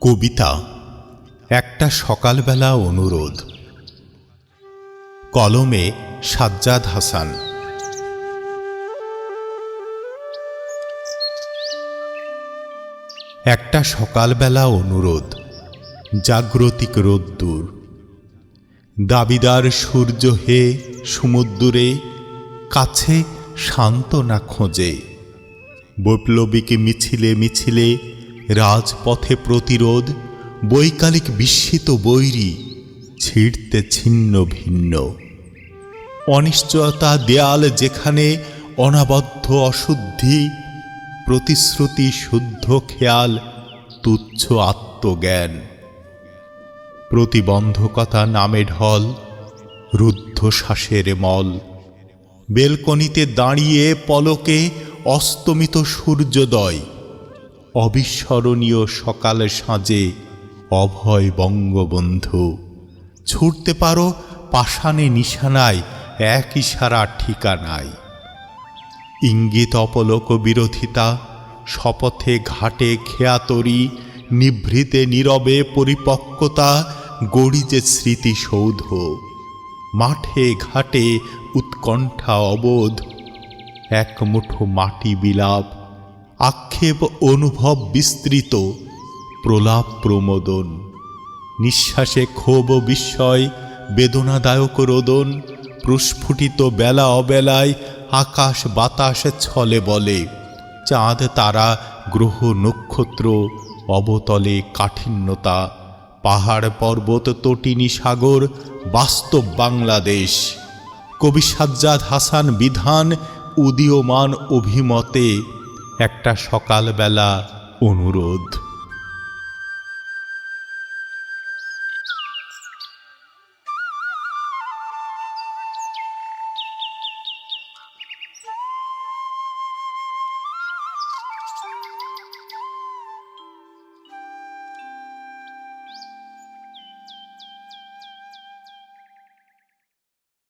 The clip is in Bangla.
কবিতা একটা সকালবেলা অনুরোধ। কলমে সাজ্জাদ হাসান। একটা সকালবেলা অনুরোধ, জাগ্রতিক রোদ্দুর, দাবিদার সূর্য হে সমুদ্রে, কাছে সান্ত্বনা খোঁজে। বৈপ্লবিক মিছিলে মিছিলে রাজপথে প্রতিরোধ, বৈকালিক বিস্মিত বৈরী ছিঁড়তে ছিন্ন ভিন্ন। অনিশ্চয়তা দেয়াল যেখানে অনাবদ্ধ অশুদ্ধি, প্রতিশ্রুতি শুদ্ধ খেয়াল, তুচ্ছ আত্মজ্ঞান। প্রতিবন্ধকতা নামে ঢল, রুদ্ধশ্বাসের মল। বেলকনিতে দাঁড়িয়ে পলকে অস্তমিত সূর্যোদয়, অবিস্মরণীয় সকাল সাজে অভয় বঙ্গবন্ধু। ছুটতে পারো পাষাণে নিশানায়, এক ইশারা ঠিকানায়। ইঙ্গিত অপলোক বিরোধিতা, শপথে ঘাটে খেয়াতরি, নিভৃতে নীরবে পরিপক্কতা, গড়ি যে স্মৃতিসৌধ। মাঠে ঘাটে উৎকণ্ঠা অবোধ, এক মুঠো মাটি বিলাপ, আক্ষেপ অনুভব বিস্তৃত, প্রলাপ প্রমোদন। নিঃশ্বাসে ক্ষোভ বিস্ময়, বেদনাদায়ক রোদন। প্রস্ফুটিত বেলা অবেলায় আকাশ বাতাস ছলে বলে, চাঁদ তারা গ্রহ নক্ষত্র, অবতলে কাঠিন্যতা। পাহাড় পর্বত তটিনী সাগর, বাস্তব বাংলাদেশ। কবি সাজ্জাদ হাসান বিধান, উদীয়মান অভিমতে একটা সকালবেলা অনুরোধ।